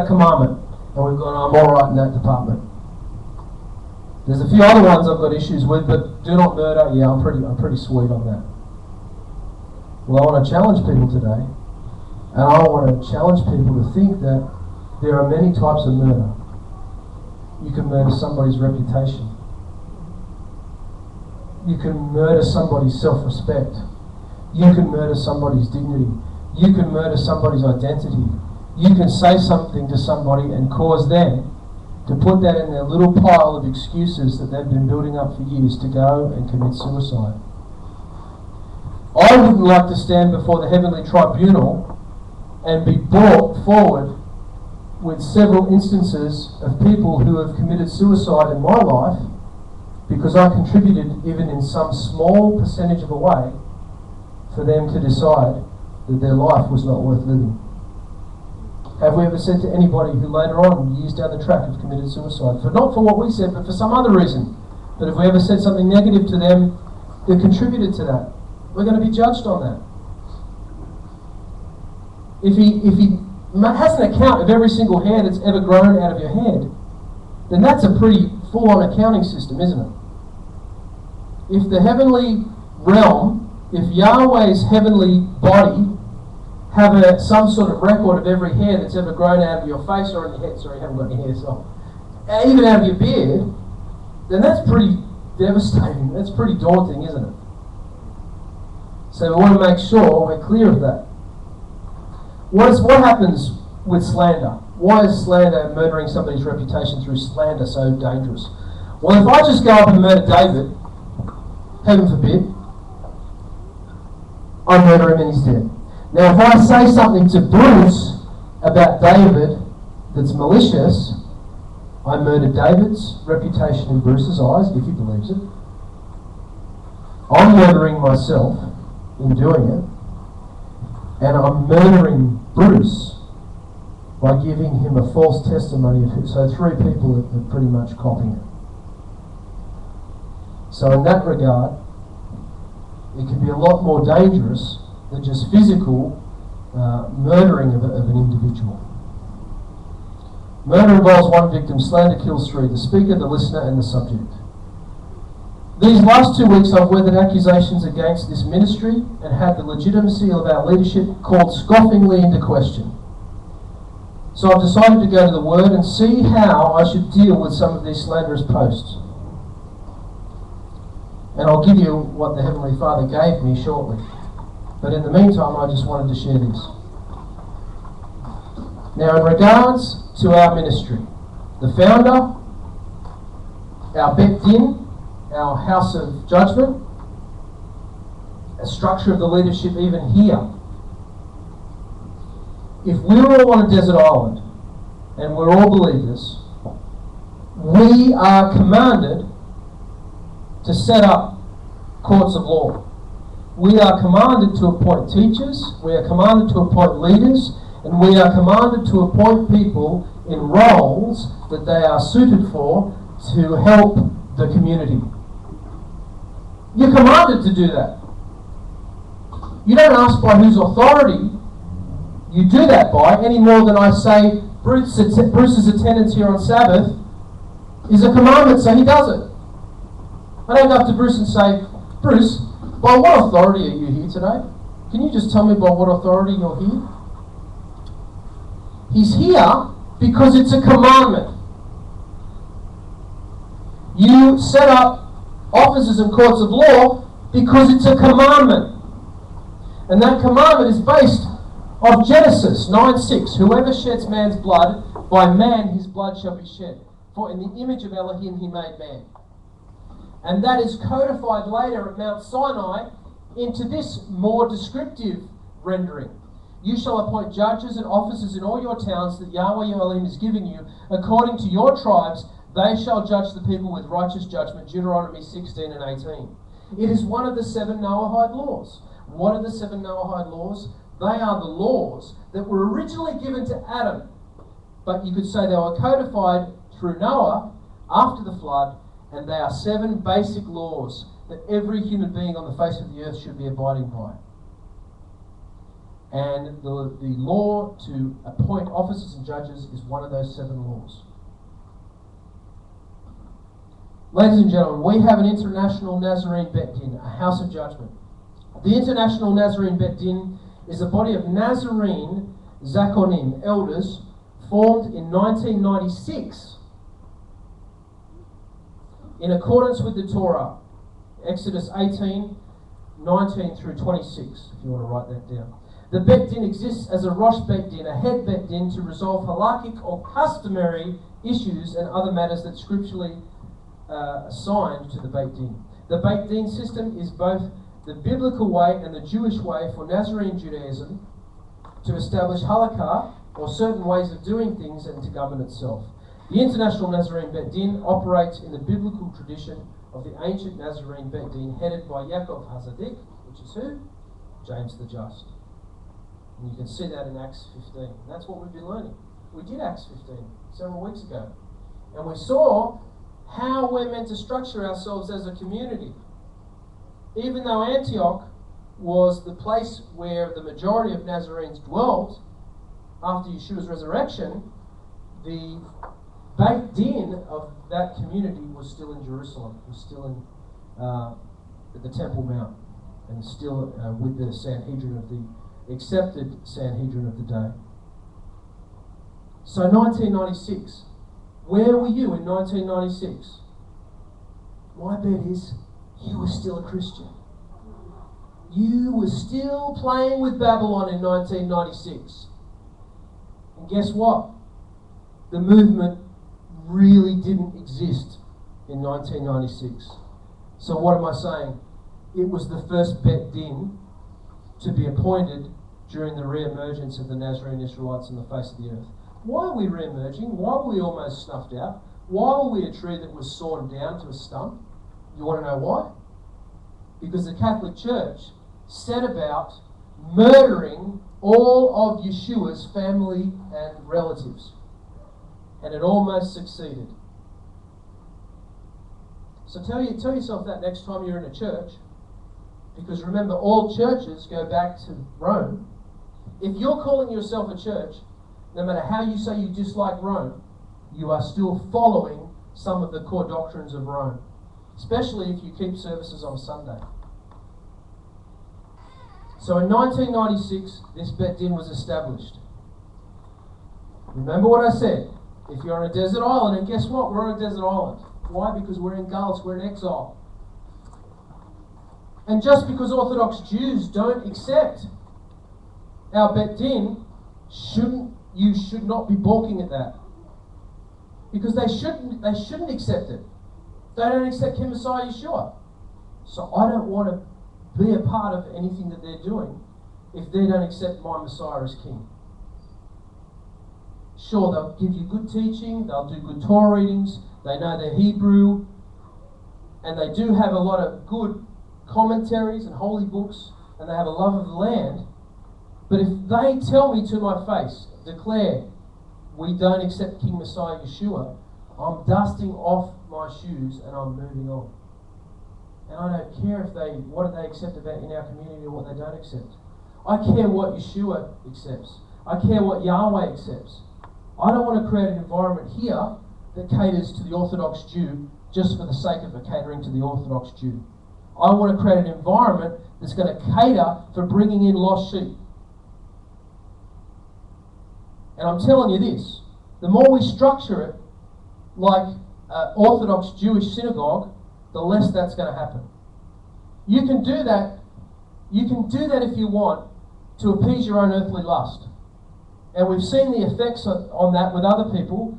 commandment, and we've gone, I'm all right in that department. There's a few other ones I've got issues with, but do not murder, yeah, I'm pretty sweet on that. Well, I want to challenge people today, and I want to challenge people to think that there are many types of murder. You can murder somebody's reputation. You can murder somebody's self-respect. You can murder somebody's dignity. You can murder somebody's identity. You can say something to somebody and cause them to put that in their little pile of excuses that they've been building up for years to go and commit suicide. I wouldn't like to stand before the heavenly tribunal and be brought forward with several instances of people who have committed suicide in my life because I contributed, even in some small percentage of a way, for them to decide that their life was not worth living. Have we ever said to anybody who later on, years down the track, have committed suicide, not for what we said, but for some other reason, but have we ever said something negative to them that contributed to that? We're going to be judged on that. If he has an account of every single hair that's ever grown out of your head, then that's a pretty full-on accounting system, isn't it? If the heavenly realm, if Yahweh's heavenly body have some sort of record of every hair that's ever grown out of your face or on your head, sorry, you haven't got any hair, so, even out of your beard, then that's pretty devastating. That's pretty daunting, isn't it? So we want to make sure we're clear of that. What happens with slander? Why is slander, murdering somebody's reputation through slander, so dangerous? Well, if I just go up and murder David, heaven forbid, I murder him and he's dead. Now, if I say something to Bruce about David that's malicious, I murder David's reputation in Bruce's eyes, if he believes it. I'm murdering myself in doing it, and I'm murdering Bruce by giving him a false testimony of it. So three people are pretty much copying it. So in that regard, it can be a lot more dangerous than just physical murdering of an individual. Murder involves one victim, slander kills three: the speaker, the listener, and the subject. These last 2 weeks I've weathered accusations against this ministry and had the legitimacy of our leadership called scoffingly into question. So I've decided to go to the Word and see how I should deal with some of these slanderous posts. And I'll give you what the Heavenly Father gave me shortly. But in the meantime, I just wanted to share this. Now, in regards to our ministry, the founder, our Bet Din, our house of judgment, a structure of the leadership even here. If we're all on a desert island and we're all believers, we are commanded to set up courts of law. We are commanded to appoint teachers, we are commanded to appoint leaders, and we are commanded to appoint people in roles that they are suited for to help the community. You're commanded to do that. You don't ask by whose authority you do that by, any more than I say Bruce's attendance here on Sabbath is a commandment, so he does it. I don't go up to Bruce and say, Bruce, by what authority are you here today? Can you just tell me by what authority you're here? He's here because it's a commandment. You set up offices and courts of law because it's a commandment. And that commandment is based on Genesis 9:6. Whoever sheds man's blood, by man his blood shall be shed. For in the image of Elohim he made man. And that is codified later at Mount Sinai into this more descriptive rendering. You shall appoint judges and officers in all your towns that Yahweh your Elohim is giving you, according to your tribes. They shall judge the people with righteous judgment. Deuteronomy 16 and 18. It is one of the 7 Noahide laws. What are the 7 Noahide laws? They are the laws that were originally given to Adam, but you could say they were codified through Noah after the flood, and they are 7 basic laws that every human being on the face of the earth should be abiding by. And the law to appoint officers and judges is one of those 7 laws. Ladies and gentlemen, we have an International Nazarene Bet Din, a house of judgment. The International Nazarene Bet Din is a body of Nazarene Zakonim, elders, formed in 1996 in accordance with the Torah, Exodus 18, 19 through 26, if you want to write that down. The Bet Din exists as a Rosh Bet Din, a head Bet Din, to resolve halakhic or customary issues and other matters that scripturally assigned to the Beit Din. The Beit Din system is both the biblical way and the Jewish way for Nazarene Judaism to establish halakha, or certain ways of doing things, and to govern itself. The International Nazarene Bet Din operates in the biblical tradition of the ancient Nazarene Bet Din, headed by Yaakov HaZadik, which is who? James the Just. And you can see that in Acts 15. And that's what we've been learning. We did Acts 15 several weeks ago. And we saw how we're meant to structure ourselves as a community. Even though Antioch was the place where the majority of Nazarenes dwelt after Yeshua's resurrection, the Beit Din of that community was still in Jerusalem, was still in at the Temple Mount, and still with the Sanhedrin of the accepted Sanhedrin of the day. So 1996. Where were you in 1996? My bet is you were still a Christian. You were still playing with Babylon in 1996. And guess what? The movement really didn't exist in 1996. So what am I saying? It was the first Bet Din to be appointed during the re-emergence of the Nazarene Israelites on the face of the earth. Why are we re-emerging? Why were we almost snuffed out? Why were we a tree that was sawn down to a stump? You want to know why? Because the Catholic Church set about murdering all of Yeshua's family and relatives. And it almost succeeded. So tell yourself that next time you're in a church, because remember, all churches go back to Rome. If you're calling yourself a church, no matter how you say you dislike Rome, you are still following some of the core doctrines of Rome, especially if you keep services on Sunday. So in 1996, this Bet Din was established. Remember what I said. If you're on a desert island, and guess what? We're on a desert island. Why? Because we're in Gulf, we're in exile. And just because Orthodox Jews don't accept our Bet Din, you should not be balking at that. Because they shouldn't accept it. They don't accept King Messiah Yeshua. So I don't want to be a part of anything that they're doing if they don't accept my Messiah as King. Sure, they'll give you good teaching, they'll do good Torah readings, they know their Hebrew, and they do have a lot of good commentaries and holy books, and they have a love of the land. But if they tell me to my face, declare, we don't accept King Messiah Yeshua, I'm dusting off my shoes and I'm moving on. And I don't care what do they accept about in our community or what they don't accept. I care what Yeshua accepts. I care what Yahweh accepts. I don't want to create an environment here that caters to the Orthodox Jew just for the sake of catering to the Orthodox Jew. I want to create an environment that's going to cater for bringing in lost sheep. And I'm telling you this, the more we structure it like an Orthodox Jewish synagogue, the less that's going to happen. You can do that if you want to appease your own earthly lust. And we've seen the effects on that with other people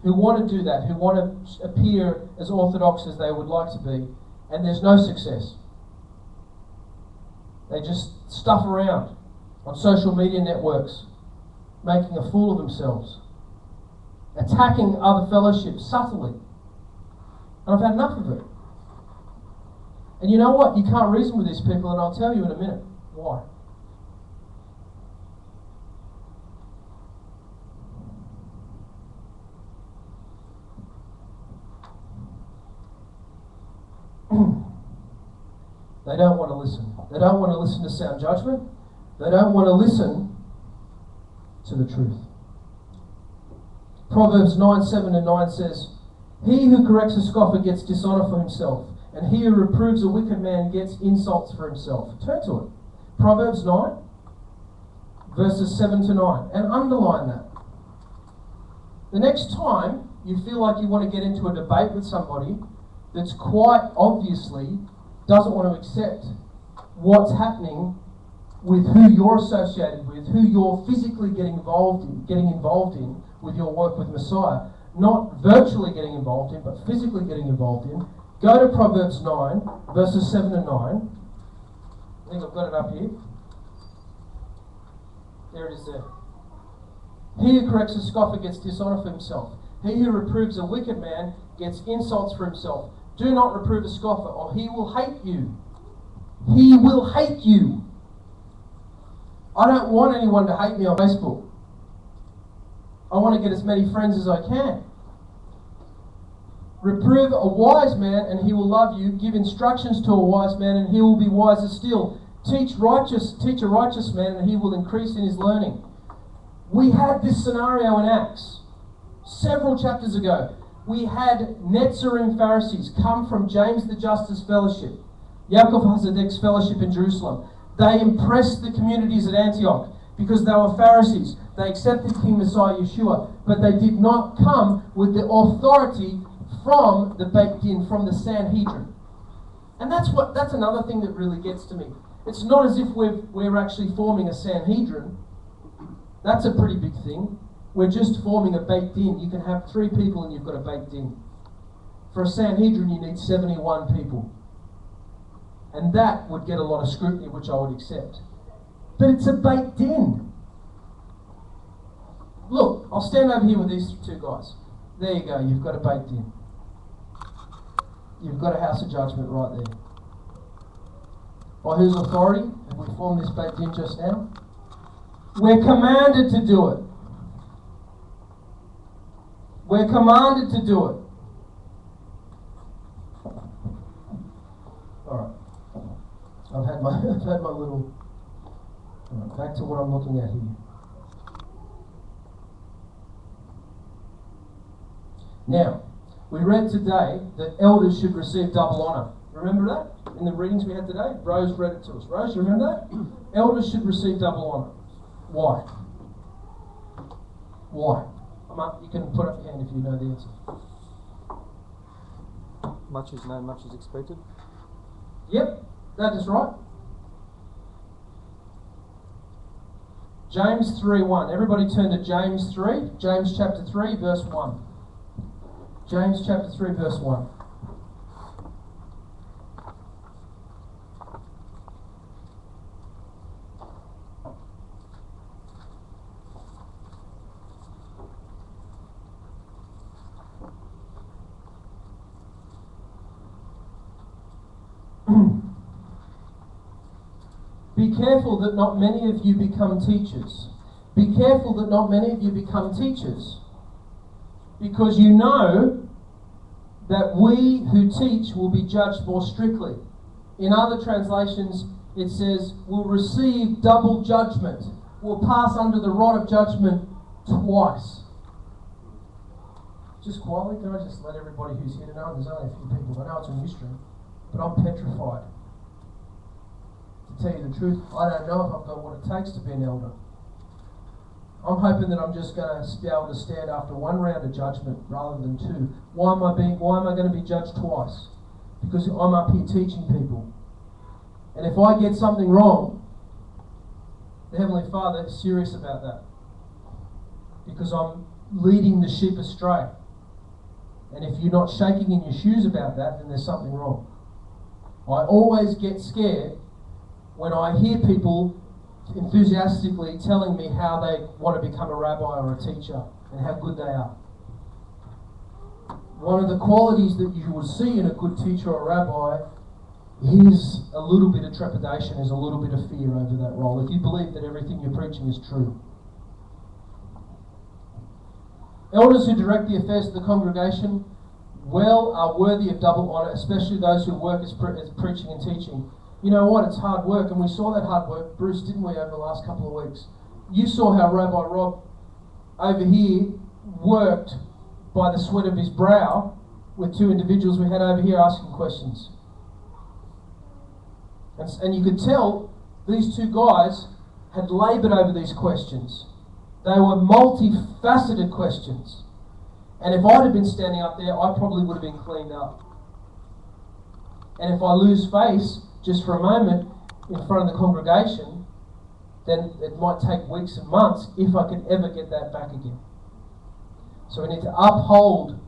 who want to do that, who want to appear as orthodox as they would like to be, and there's no success. They just stuff around on social media networks, making a fool of themselves, attacking other fellowships subtly. And I've had enough of it. And you know what? You can't reason with these people, and I'll tell you in a minute why. They don't want to listen. They don't want to listen to sound judgment. They don't want to listen to the truth. Proverbs 9:7-9 says, "He who corrects a scoffer gets dishonor for himself, and he who reproves a wicked man gets insults for himself." Turn to it. Proverbs 9, verses 7-9, and underline that. The next time you feel like you want to get into a debate with somebody that's quite obviously doesn't want to accept what's happening with who you're associated with, who you're physically getting involved in with your work with Messiah, not virtually getting involved in, but physically getting involved in, go to Proverbs 9, verses 7-9. I think I've got it up here. There it is there. "He who corrects a scoffer gets dishonor for himself. He who reproves a wicked man gets insults for himself. Do not reprove a scoffer, or he will hate you." He will hate you. I don't want anyone to hate me on Facebook. I want to get as many friends as I can. "Reprove a wise man, and he will love you. Give instructions to a wise man, and he will be wiser still. Teach a righteous man, and he will increase in his learning." We had this scenario in Acts several chapters ago. We had Netzarim Pharisees come from James the Justice Fellowship, Yaakov Hazadek's fellowship in Jerusalem. They impressed the communities at Antioch because they were Pharisees. They accepted King Messiah Yeshua, but they did not come with the authority from the Beit Din, from the Sanhedrin. And that's another thing that really gets to me. It's not as if we're actually forming a Sanhedrin. That's a pretty big thing. We're just forming a Beit Din. You can have 3 people and you've got a Beit Din. For a Sanhedrin, you need 71 people. And that would get a lot of scrutiny, which I would accept. But it's a Beit Din. Look, I'll stand over here with these 2 guys. There you go, you've got a Beit Din. You've got a house of judgment right there. By whose authority have we formed this Beit Din just now? We're commanded to do it. We're commanded to do it. Alright. I've had my little... Alright, back to what I'm looking at here. Now, we read today that elders should receive double honour. Remember that? In the readings we had today? Rose read it to us. Rose, you remember that? Elders should receive double honour. Why? Why? You can put up your hand if you know the answer. Much is known, much is expected. Yep, that is right. James 3:1. Everybody turn to James 3. James chapter 3, verse 1. James chapter 3, verse 1. Be careful that not many of you become teachers. Be careful that not many of you become teachers. Because you know that we who teach will be judged more strictly. In other translations, it says, we'll receive double judgment. We'll pass under the rod of judgment twice. Just quietly, can I just let everybody who's here know? There's only a few people. I know it's a new stream, but I'm petrified. To tell you the truth, I don't know if I've got what it takes to be an elder. I'm hoping that I'm just going to be able to stand after one round of judgment rather than 2. Why am I going to be judged twice? Because I'm up here teaching people. And if I get something wrong, the Heavenly Father is serious about that. Because I'm leading the sheep astray. And if you're not shaking in your shoes about that, then there's something wrong. I always get scared when I hear people enthusiastically telling me how they want to become a rabbi or a teacher and how good they are. One of the qualities that you will see in a good teacher or rabbi is a little bit of trepidation, is a little bit of fear over that role, if you believe that everything you're preaching is true. Elders who direct the affairs of the congregation are worthy of double honour, especially those who work as preaching and teaching. You know what? It's hard work, and we saw that hard work, Bruce, didn't we, over the last couple of weeks? You saw how Rabbi Rob over here worked by the sweat of his brow with two individuals we had over here asking questions. And you could tell these two guys had laboured over these questions. They were multifaceted questions. And if I'd have been standing up there, I probably would have been cleaned up. And if I lose face just for a moment in front of the congregation, then it might take weeks and months if I could ever get that back again. So we need to uphold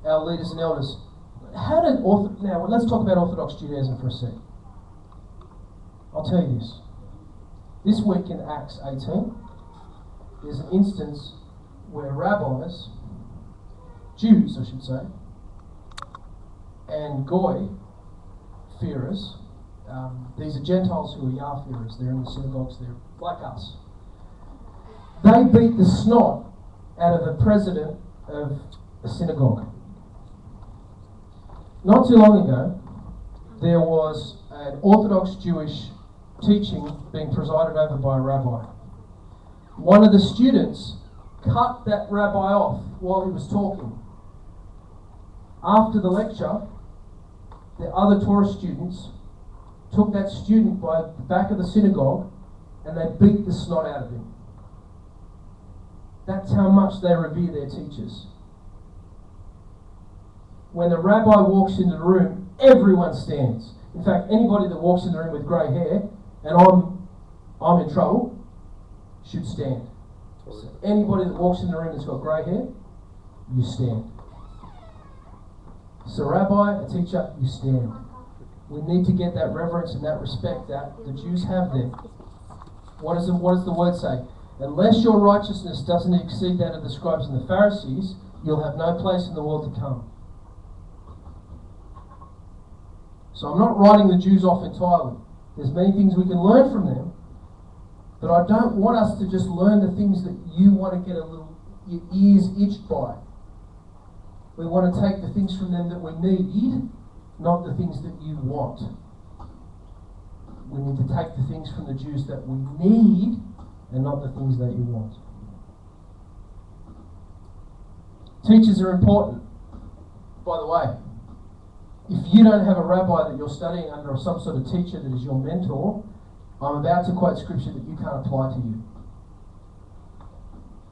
our leaders and elders. Now let's talk about Orthodox Judaism for a sec. I'll tell you this. This week in Acts 18, there's an instance where rabbis, Jews I should say, and Goy, fearers, these are Gentiles who are Yah-fearers, they're in the synagogues, they're like us. They beat the snot out of the president of a synagogue. Not too long ago, there was an Orthodox Jewish teaching being presided over by a rabbi. One of the students cut that rabbi off while he was talking. After the lecture, the other Torah students took that student by the back of the synagogue and they beat the snot out of him. That's how much they revere their teachers. When the rabbi walks into the room, everyone stands. In fact, anybody that walks in the room with grey hair, and I'm in trouble, should stand. So anybody that walks in the room that's got grey hair, you stand. So rabbi, a teacher, you stand. We need to get that reverence and that respect that the Jews have there. What does the word say? Unless your righteousness doesn't exceed that of the scribes and the Pharisees, you'll have no place in the world to come. So I'm not writing the Jews off entirely. There's many things we can learn from them, but I don't want us to just learn the things that you want to get your ears itched by. We want to take the things from them that we need, not the things that you want. We need to take the things from the Jews that we need and not the things that you want. Teachers are important, by the way. If you don't have a rabbi that you're studying under or some sort of teacher that is your mentor, I'm about to quote scripture that you can't apply to you.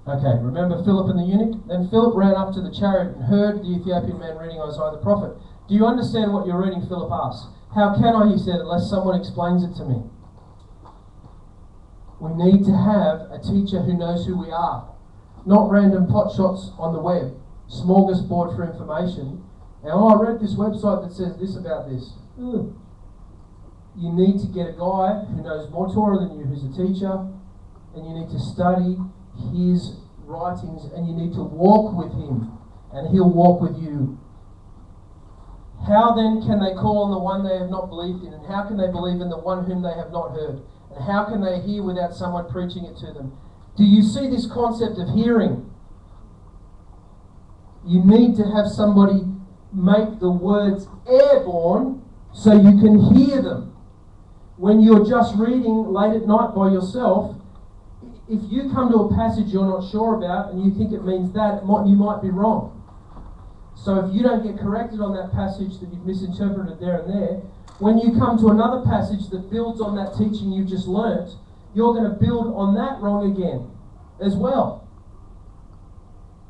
Okay, remember Philip and the eunuch? Then Philip ran up to the chariot and heard the Ethiopian man reading Isaiah the prophet. Do you understand what you're reading? Philip asked. How can I, he said, unless someone explains it to me? We need to have a teacher who knows who we are. Not random pot shots on the web, smorgasbord for information. And I read this website that says this about this. Ugh. You need to get a guy who knows more Torah than you, who's a teacher, and you need to study his writings, and you need to walk with him, and he'll walk with you. How then can they call on the one they have not believed in? And how can they believe in the one whom they have not heard? And how can they hear without someone preaching it to them? Do you see this concept of hearing? You need to have somebody make the words airborne so you can hear them. When you're just reading late at night by yourself, if you come to a passage you're not sure about and you think it means that, you might be wrong. So if you don't get corrected on that passage that you've misinterpreted there and there, when you come to another passage that builds on that teaching you've just learnt, you're going to build on that wrong again as well.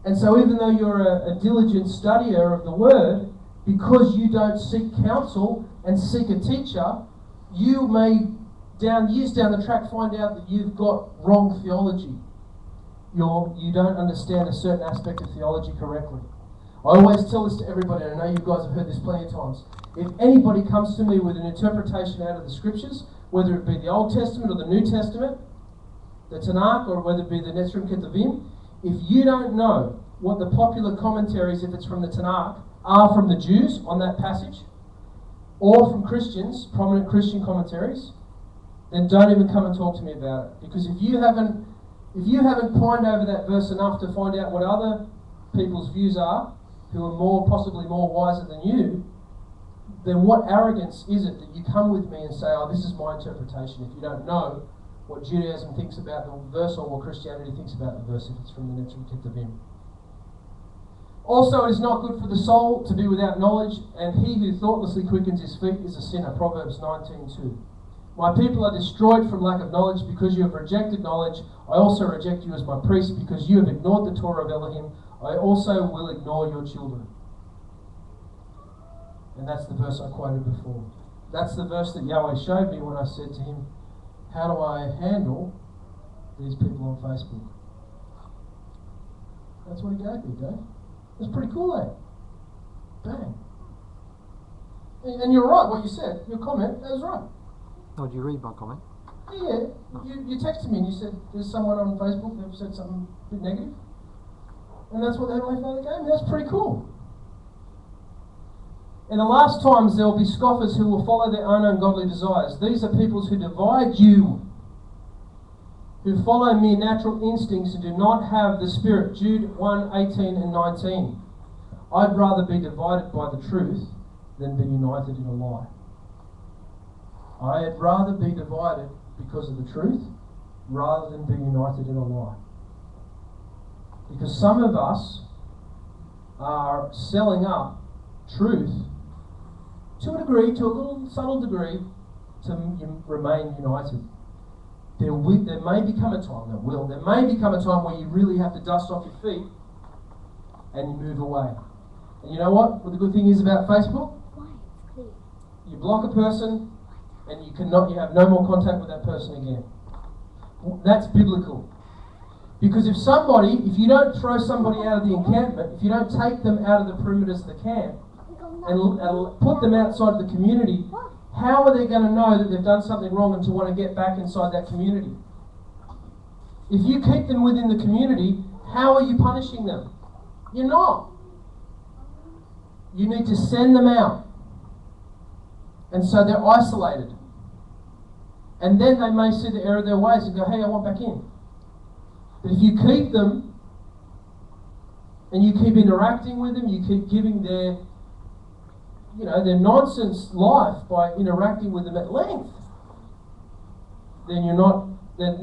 And so even though you're a diligent studier of the word, because you don't seek counsel and seek a teacher, you may years down the track find out that you've got wrong theology. You don't understand a certain aspect of theology correctly. I always tell this to everybody, and I know you guys have heard this plenty of times. If anybody comes to me with an interpretation out of the scriptures, whether it be the Old Testament or the New Testament, the Tanakh, or whether it be the Netzrim Ketuvim, if you don't know what the popular commentaries, if it's from the Tanakh, are from the Jews on that passage, or from Christians, prominent Christian commentaries, then don't even come and talk to me about it. Because if you haven't pined over that verse enough to find out what other people's views are, who are possibly more wiser than you, then what arrogance is it that you come with me and say, oh, this is my interpretation, if you don't know what Judaism thinks about the verse or what Christianity thinks about the verse, if it's from the natural Ketuvim. Also, it is not good for the soul to be without knowledge, and he who thoughtlessly quickens his feet is a sinner. Proverbs 19:2. My people are destroyed from lack of knowledge. Because you have rejected knowledge, I also reject you as my priest. Because you have ignored the Torah of Elohim, I also will ignore your children. And that's the verse I quoted before. That's the verse that Yahweh showed me when I said to him, how do I handle these people on Facebook? That's what he gave me, Dave. It's pretty cool, eh? Bang. And you're right, what you said. Your comment, that was right. Oh, did you read my comment? Yeah. You texted me and you said there's someone on Facebook that said something a bit negative. And that's what the Heavenly Father gave me. That's pretty cool. In the last times there will be scoffers who will follow their own ungodly desires. These are peoples who divide you, who follow mere natural instincts and do not have the Spirit. Jude 1:18 and 19. I'd rather be divided by the truth than be united in a lie. I'd rather be divided because of the truth rather than be united in a lie. Because some of us are selling up truth to a degree, to a little subtle degree, to remain united. There may become a time, there may become a time where you really have to dust off your feet and you move away. And you know what the good thing is about Facebook? You block a person and you have no more contact with that person again. That's biblical. Because if you don't throw somebody out of the encampment, if you don't take them out of the perimeters of the camp and put them outside of the community, how are they going to know that they've done something wrong and to want to get back inside that community? If you keep them within the community, how are you punishing them? You're not. You need to send them out. And so they're isolated. And then they may see the error of their ways and go, hey, I want back in. But if you keep them and you keep interacting with them, you keep giving their nonsense life by interacting with them at length, then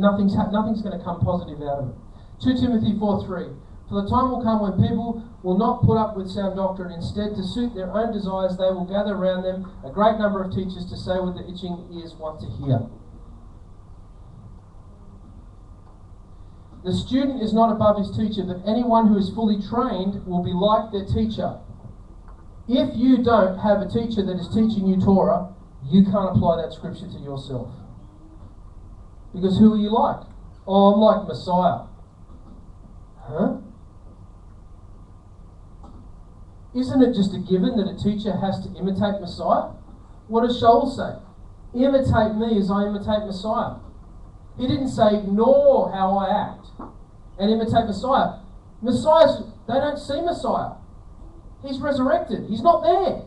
nothing's going to come positive out of it. 2 Timothy 4:3. For the time will come when people will not put up with sound doctrine. Instead, to suit their own desires, they will gather around them a great number of teachers to say what the itching ears want to hear. The student is not above his teacher, but anyone who is fully trained will be like their teacher. If you don't have a teacher that is teaching you Torah, you can't apply that scripture to yourself. Because who are you like? Oh, I'm like Messiah. Huh? Isn't it just a given that a teacher has to imitate Messiah? What does Shaul say? Imitate me as I imitate Messiah. He didn't say ignore how I act and imitate Messiah. They don't see Messiah. He's resurrected. He's not there.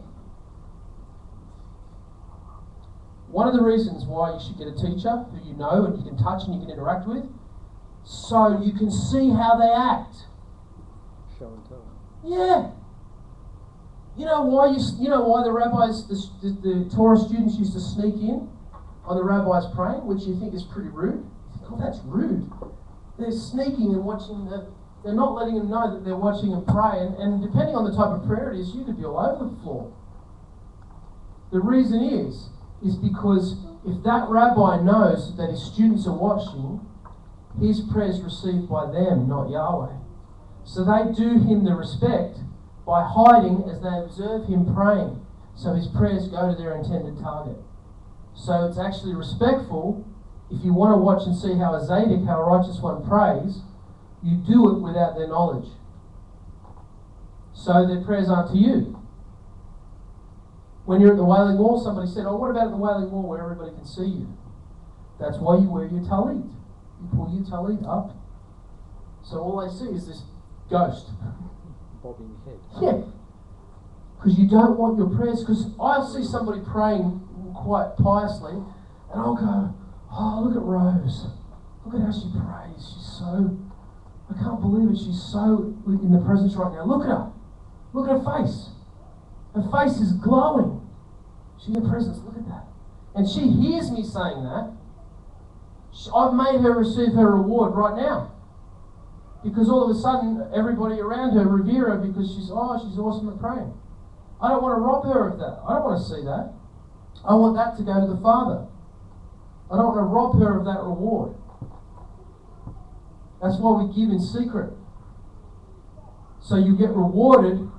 One of the reasons why you should get a teacher who you know and you can touch and you can interact with, so you can see how they act. Show and tell. Yeah. You know why the rabbis, the Torah students used to sneak in on the rabbis praying, which you think is pretty rude? You think, oh, that's rude. They're sneaking and watching they're not letting them know that they're watching and pray, and depending on the type of prayer it is, you could be all over the floor. The reason is because if that rabbi knows that his students are watching, his prayer is received by them, not Yahweh. So they do him the respect by hiding as they observe him praying, so his prayers go to their intended target. So it's actually respectful. If you want to watch and see how a Zadok, how a righteous one prays, you do it without their knowledge. So their prayers aren't to you. When you're at the Wailing Wall, somebody said, oh, what about at the Wailing Wall where everybody can see you? That's why you wear your talit. You pull your talit up. So all they see is this ghost. Bobbing head. Yeah. Because you don't want your prayers, because I'll see somebody praying quite piously, and I'll go, oh, look at Rose. Look at how she prays. I can't believe it. She's so in the presence right now. Look at her. Look at her face. Her face is glowing. She's in your presence, look at that. And she hears me saying that. I've made her receive her reward right now. Because all of a sudden, everybody around her revere her because she's awesome at praying. I don't want to rob her of that. I don't want to see that. I want that to go to the Father. I don't want to rob her of that reward. That's why we give in secret. So you get rewarded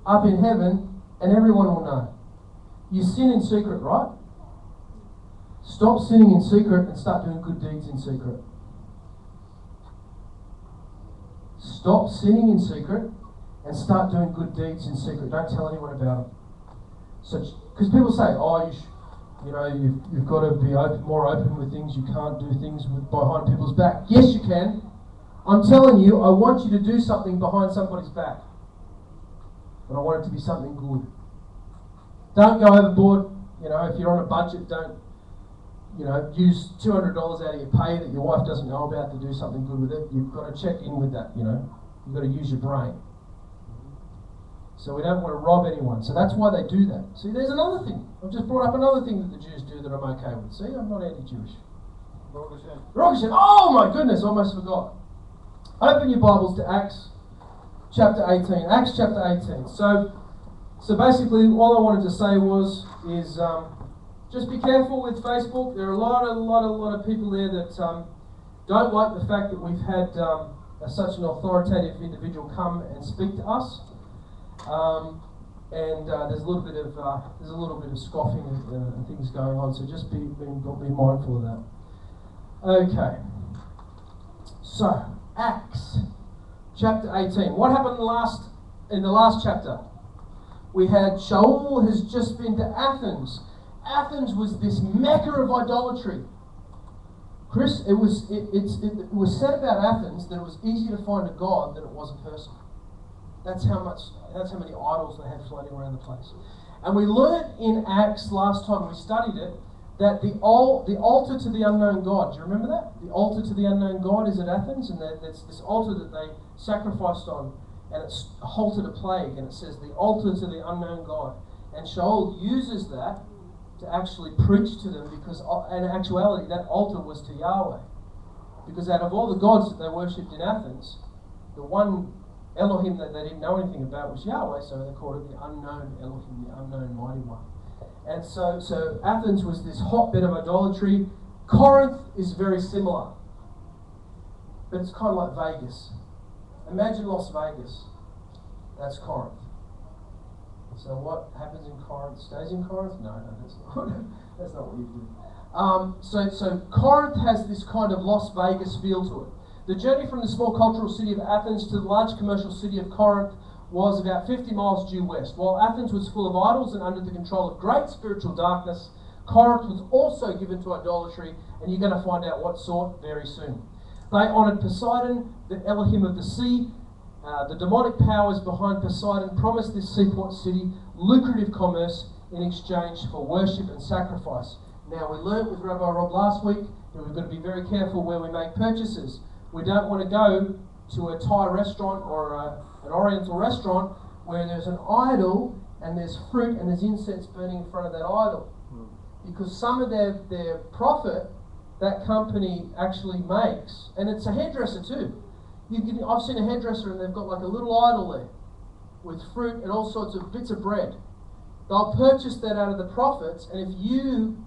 up in heaven and everyone will know. You sin in secret, right? Stop sinning in secret and start doing good deeds in secret. Stop sinning in secret and start doing good deeds in secret. Don't tell anyone about it. So, because people say, you've got to be more open with things. You can't do things behind people's back. Yes, you can. I'm telling you, I want you to do something behind somebody's back. But I want it to be something good. Don't go overboard. If you're on a budget, don't, use $200 out of your pay that your wife doesn't know about to do something good with it. You've got to check in with that, You've got to use your brain. So we don't want to rob anyone. So that's why they do that. See, there's another thing. I've just brought up another thing that the Jews do that I'm okay with. See, I'm not anti-Jewish. Baruch Hashem. Oh my goodness, I almost forgot. Open your Bibles to Acts chapter 18. Acts chapter 18. So basically all I wanted to say is just be careful with Facebook. There are a lot of people there that don't like the fact that we've had such an authoritative individual come and speak to us. There's a little bit of scoffing and things going on, so just be mindful of that. Okay, so Acts chapter 18. What happened in the last chapter? We had Shaul has just been to Athens. Athens was this mecca of idolatry. Chris, it was said about Athens that it was easier to find a god than it was a person. That's how many idols they had floating around the place. And we learned in Acts last time we studied it that the altar to the unknown God. Do you remember that? The altar to the unknown God is at Athens, and that's this altar that they sacrificed on, and it's halted a plague, and it says the altar to the unknown God. And Shaul uses that to actually preach to them because, in actuality, that altar was to Yahweh. Because out of all the gods that they worshipped in Athens, the one Elohim that they didn't know anything about was Yahweh, so they called it the unknown Elohim, the unknown mighty one. And so Athens was this hotbed of idolatry. Corinth is very similar, but it's kind of like Vegas. Imagine Las Vegas. That's Corinth. So what happens in Corinth stays in Corinth? No, that's not what you do. So Corinth has this kind of Las Vegas feel to it. The journey from the small cultural city of Athens to the large commercial city of Corinth was about 50 miles due west. While Athens was full of idols and under the control of great spiritual darkness, Corinth was also given to idolatry, and you're going to find out what sort very soon. They honoured Poseidon, the Elohim of the sea. The demonic powers behind Poseidon promised this seaport city lucrative commerce in exchange for worship and sacrifice. Now, we learned with Rabbi Rob last week that we've got to be very careful where we make purchases. We don't want to go to a Thai restaurant or an Oriental restaurant where there's an idol and there's fruit and there's incense burning in front of that idol. Because some of their profit that company actually makes, and it's a hairdresser too. I've seen a hairdresser and they've got like a little idol there with fruit and all sorts of bits of bread. They'll purchase that out of the profits, and if you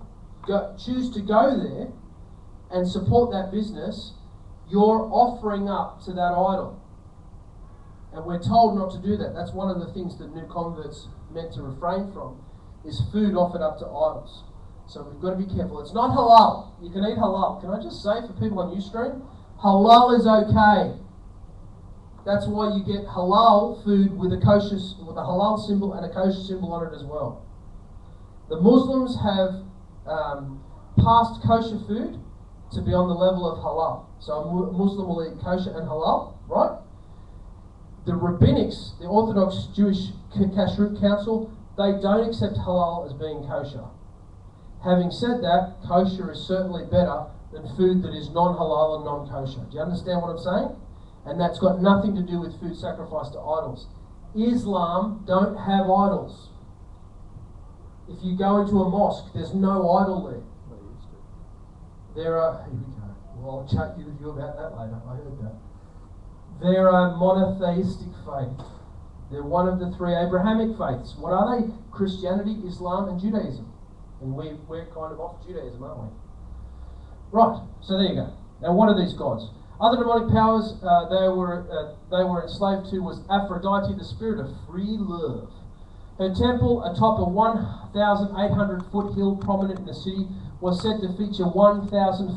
choose to go there and support that business, you're offering up to that idol. And we're told not to do that. That's one of the things that new converts meant to refrain from, is food offered up to idols. So we've got to be careful. It's not halal. You can eat halal. Can I just say for people on Ustream, halal is okay. That's why you get halal food with a halal symbol and a kosher symbol on it as well. The Muslims have passed kosher food to be on the level of halal. So a Muslim will eat kosher and halal, right? The rabbinics, the Orthodox Jewish Kashrut Council, they don't accept halal as being kosher. Having said that, kosher is certainly better than food that is non-halal and non-kosher. Do you understand what I'm saying? And that's got nothing to do with food sacrificed to idols. Islam don't have idols. If you go into a mosque, there's no idol there. They used to. Here we go. Well, I'll chat with you about that later. I heard that. They're a monotheistic faith. They're one of the three Abrahamic faiths. What are they? Christianity, Islam, and Judaism. And we're kind of off Judaism, aren't we? Right, so there you go. Now, what are these gods? Other demonic powers they were enslaved to was Aphrodite, the spirit of free love. Her temple, atop a 1,800-foot hill prominent in the city, was said to feature 1,000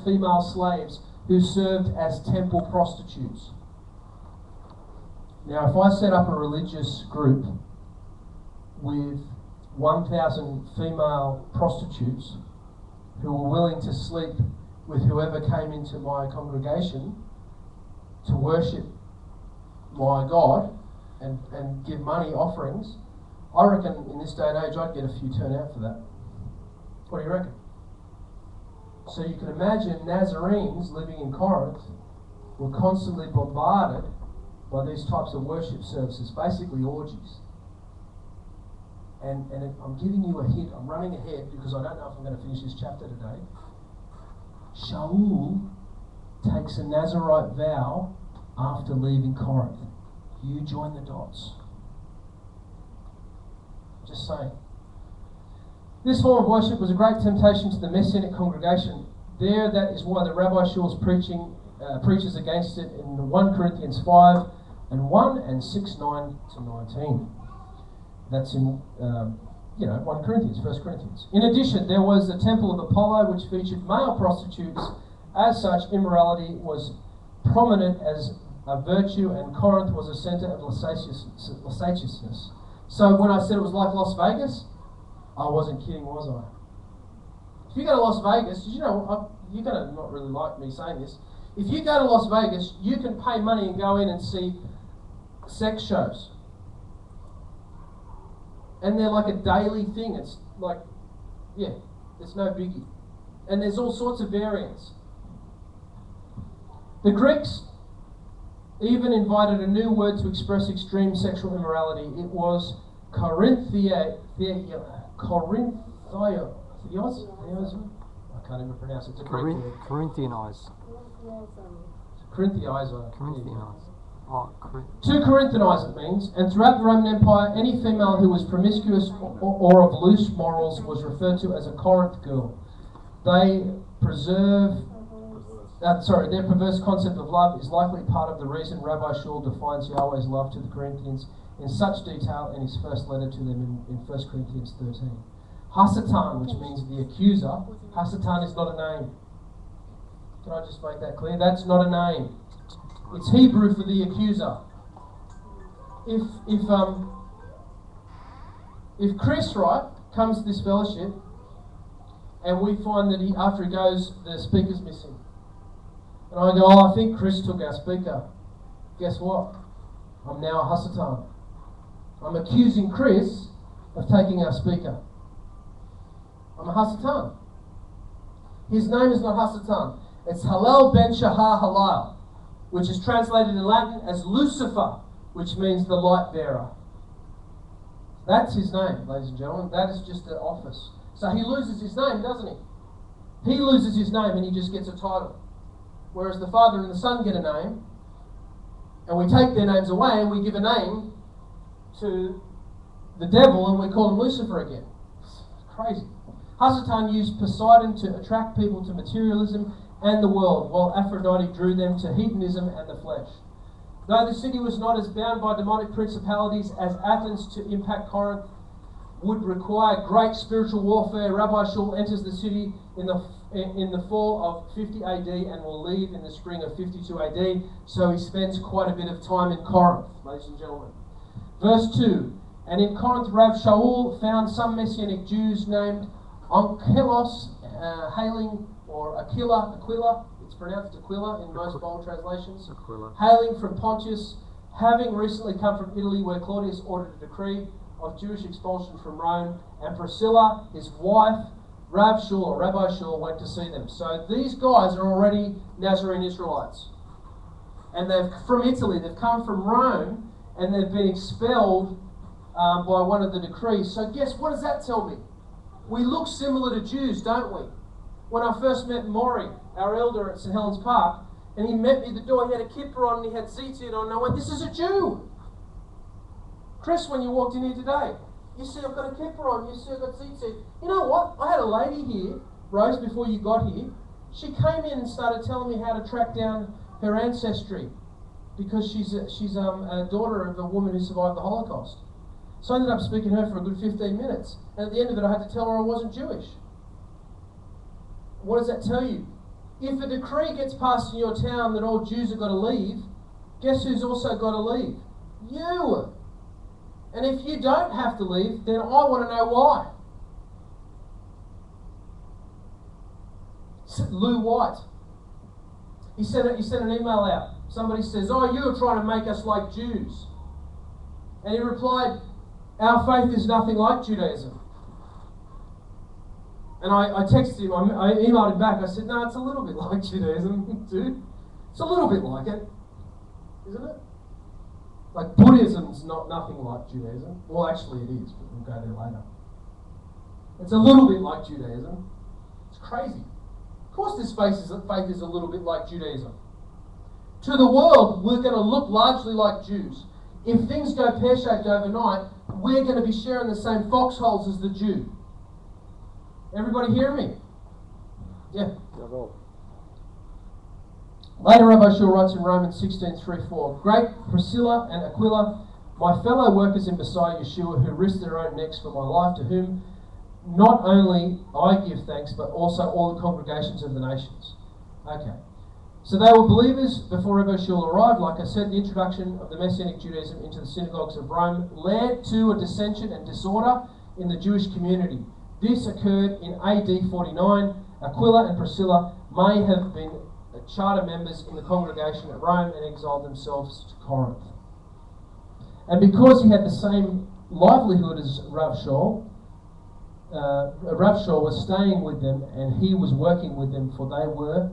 female slaves who served as temple prostitutes. Now, if I set up a religious group with 1,000 female prostitutes who were willing to sleep with whoever came into my congregation to worship my God and give money offerings, I reckon in this day and age I'd get a few turn out for that. What do you reckon? So you can imagine Nazarenes living in Corinth were constantly bombarded by these types of worship services, basically orgies. And I'm giving you a hint, I'm running ahead because I don't know if I'm going to finish this chapter today. Shaul takes a Nazarite vow after leaving Corinth. You join the dots. Just saying. This form of worship was a great temptation to the Messianic congregation. That is why the Rabbi Shaul's preaches against it in 1 Corinthians 5 and 1 and 6, 9 to 19. That's in 1 Corinthians, 1 Corinthians. In addition, there was the temple of Apollo, which featured male prostitutes. As such, immorality was prominent as a virtue, and Corinth was a center of licentiousness. So when I said it was like Las Vegas, I wasn't kidding, was I? If you go to Las Vegas, you're going to not really like me saying this. If you go to Las Vegas, you can pay money and go in and see sex shows. And they're like a daily thing. It's like, it's no biggie. And there's all sorts of variants. The Greeks even invited a new word to express extreme sexual immorality. It was Corinthios. I can't even pronounce it. It's a Greek word. Corinthianize. Corinthianize. Corinthianize. To Corinthianize it means, and throughout the Roman Empire, any female who was promiscuous or of loose morals was referred to as a Corinth girl. Their perverse concept of love is likely part of the reason Rabbi Shaul defines Yahweh's love to the Corinthians in such detail in his first letter to them in 1 Corinthians 13. Hasatan, which means the accuser, Hasatan is not a name. Can I just make that clear? That's not a name. It's Hebrew for the accuser. If Chris, right, comes to this fellowship and we find that after he goes, the speaker's missing. And I go, I think Chris took our speaker. Guess what? I'm now a Hasatan. I'm accusing Chris of taking our speaker. I'm a Hasatan. His name is not Hasatan. It's Hallel ben Shahar Halal, which is translated in Latin as Lucifer, which means the light bearer. That's his name, ladies and gentlemen. That is just an office. So he loses his name, doesn't he? He loses his name and he just gets a title. Whereas the Father and the Son get a name, and we take their names away and we give a name to the devil and we call him Lucifer again. It's crazy. Hasatan used Poseidon to attract people to materialism and the world, while Aphrodite drew them to hedonism and the flesh. Though the city was not as bound by demonic principalities as Athens, to impact Corinth would require great spiritual warfare. Rabbi Shaul enters the city in the fall of 50 AD and will leave in the spring of 52 AD, so he spends quite a bit of time in Corinth, ladies and gentlemen. Verse 2, and in Corinth Rav Shaul found some Messianic Jews named Onkelos, hailing, or Aquila, it's pronounced Aquila in most bold translations, hailing from Pontus, having recently come from Italy, where Claudius ordered a decree of Jewish expulsion from Rome, and Priscilla, his wife, Rav Shaul, or Rabbi Shaul, went to see them. So these guys are already Nazarene Israelites. And they've from Italy, they've come from Rome, and they've been expelled by one of the decrees. So guess, what does that tell me? We look similar to Jews, don't we? When I first met Maury, our elder at St Helens Park, and he met me at the door, he had a kippah on and he had tzitzit on, and I went, this is a Jew. Chris, when you walked in here today, you see I've got a kippah on, you see I've got tzitzit. You know what? I had a lady here, Rose, before you got here. She came in and started telling me how to track down her ancestry because she's a daughter of a woman who survived the Holocaust. So I ended up speaking to her for a good 15 minutes. And at the end of it, I had to tell her I wasn't Jewish. What does that tell you? If a decree gets passed in your town that all Jews have got to leave, guess who's also got to leave? You! And if you don't have to leave, then I want to know why. Lou White. He sent an email out. Somebody says, oh, you're trying to make us like Jews. And he replied, our faith is nothing like Judaism. And I texted him, I emailed him back, I said, no, it's a little bit like Judaism, dude. It's a little bit like it, isn't it? Like Buddhism's nothing like Judaism. Well, actually it is, but we'll go there later. It's a little bit like Judaism. It's crazy. Of course this faith is a little bit like Judaism. To the world, we're going to look largely like Jews. If things go pear-shaped overnight, we're going to be sharing the same foxholes as the Jew. Everybody hear me? Yeah. Later, Rabbi Shaul writes in Romans 16:3-4, great Priscilla and Aquila, my fellow workers in Messiah Yeshua, who risked their own necks for my life, to whom not only I give thanks, but also all the congregations of the nations. Okay. So they were believers before Rabbi Shaul arrived. Like I said, the introduction of the Messianic Judaism into the synagogues of Rome led to a dissension and disorder in the Jewish community. This occurred in AD 49. Aquila and Priscilla may have been charter members in the congregation at Rome and exiled themselves to Corinth. And because he had the same livelihood as Rav Shaul, Rav Shaul was staying with them and he was working with them, for they were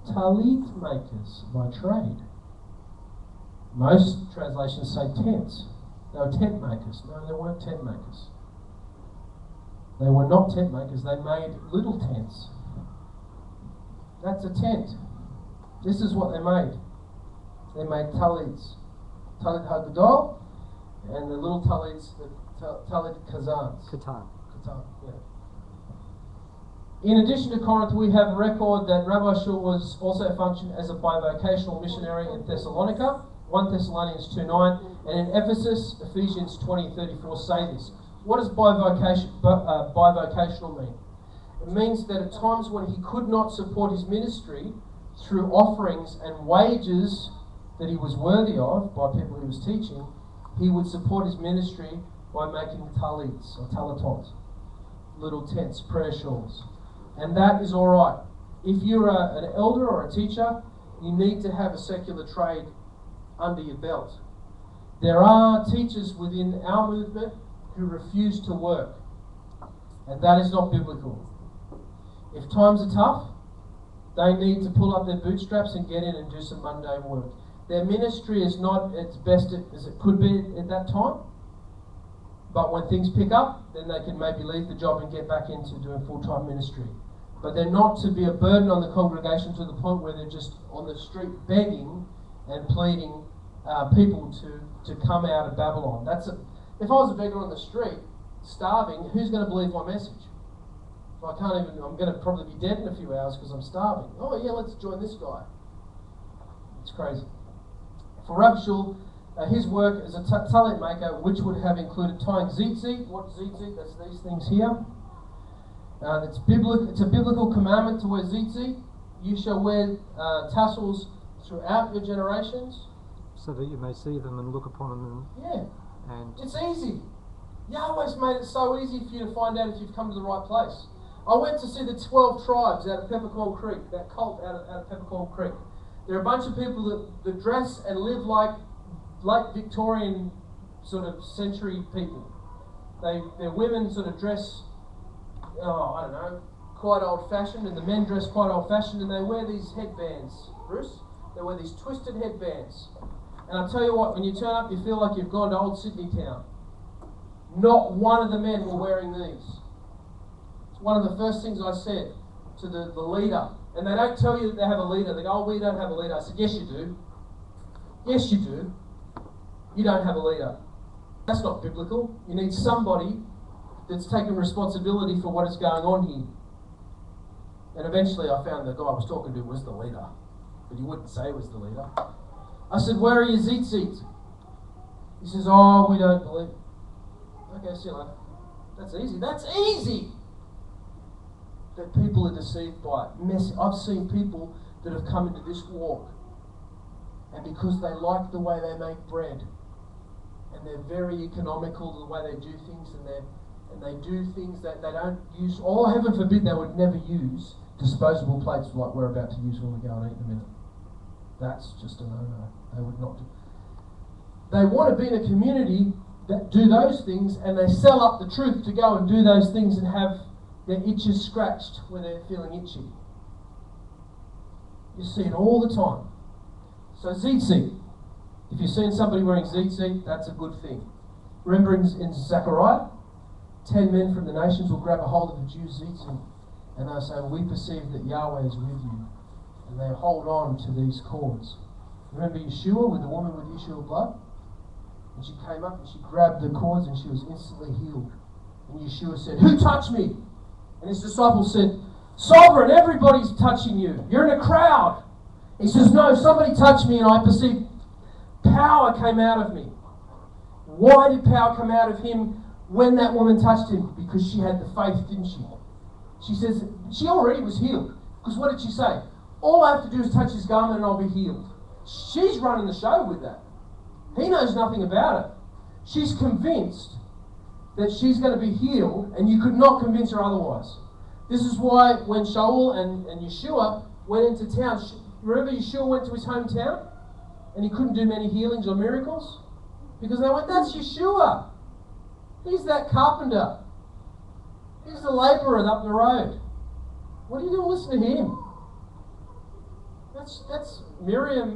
talit makers by trade. Most translations say tents. They were tent makers. No, they weren't tent makers. They were not tent makers. They made little tents. That's a tent. This is what they made. They made talits. Talit hagadol, and the little talits, the talit kazans. Katan. Katan, yeah. In addition to Corinth, we have a record that Rabbi Shaul was also functioned as a bivocational missionary in Thessalonica, 1 Thessalonians 2:9, and in Ephesus, Ephesians 20:34 say this. What does bivocational mean? It means that at times when he could not support his ministry through offerings and wages that he was worthy of by people he was teaching, he would support his ministry by making talits or talatot, little tents, prayer shawls. And that is all right. If you're an elder or a teacher, you need to have a secular trade under your belt. There are teachers within our movement who refuse to work, and that is not biblical. If times are tough, they need to pull up their bootstraps and get in and do some mundane work. Their ministry is not as best as it could be at that time, but when things pick up, then they can maybe leave the job and get back into doing full-time ministry. But they're not to be a burden on the congregation to the point where they're just on the street begging and pleading people to come out of Babylon. If I was a beggar on the street, starving, who's going to believe my message? I'm going to probably be dead in a few hours because I'm starving. Oh yeah, let's join this guy. It's crazy. For Rav Shaul, his work as a talit maker, which would have included tying tzitzit. What tzitzit? That's these things here. It's a biblical commandment to wear tzitzit. You shall wear tassels throughout your generations. So that you may see them and look upon them. Yeah. And it's easy. Yahweh's made it so easy for you to find out if you've come to the right place. I went to see the 12 tribes out of Peppercorn Creek, that cult out of Peppercorn Creek. There are a bunch of people that dress and live like late Victorian sort of century people. Their women sort of dress, quite old-fashioned, and the men dress quite old-fashioned, and they wear these headbands, Bruce. They wear these twisted headbands. And I'll tell you what, when you turn up, you feel like you've gone to old Sydney town. Not one of the men were wearing these. one of the first things I said to the leader. And they don't tell you that they have a leader. They go, oh, we don't have a leader. I said, yes, you do. Yes, you do. You don't have a leader. That's not biblical. You need somebody that's taking responsibility for what is going on here. And eventually I found the guy I was talking to was the leader. But he wouldn't say he was the leader. I said, where are your tzitzit? He says, oh, we don't believe. Okay, see you later. That's easy. That's easy! That people are deceived by it. I've seen people that have come into this walk, and because they like the way they make bread, and they're very economical the way they do things, and they do things that they don't use, or heaven forbid they would never use disposable plates like we're about to use when we go and eat in a minute. That's just a no-no. They would not do. They want to be in a community that do those things, and they sell up the truth to go and do those things and have their itches scratched where they're feeling itchy. You see it all the time. So tzitzit. If you're seeing somebody wearing tzitzit, that's a good thing. Remember in Zechariah, 10 men from the nations will grab a hold of the Jews' tzitzit, and they'll say, we perceive that Yahweh is with you. And they hold on to these cords. Remember Yeshua with the woman with the issue of blood? And she came up and she grabbed the cords and she was instantly healed. And Yeshua said, who touched me? And his disciples said, Sovereign, everybody's touching you. You're in a crowd. He says, no, somebody touched me and I perceived power came out of me. Why did power come out of him when that woman touched him? Because she had the faith, didn't she? She says, she already was healed. Because what did she say? All I have to do is touch his garment and I'll be healed. She's running the show with that. He knows nothing about it. She's convinced that she's going to be healed, and you could not convince her otherwise. This is why when Shaul and Yeshua went into town, remember Yeshua went to his hometown and he couldn't do many healings or miracles? Because they went, that's Yeshua. He's that carpenter. He's the labourer up the road. What are you doing listening to him? That's Miriam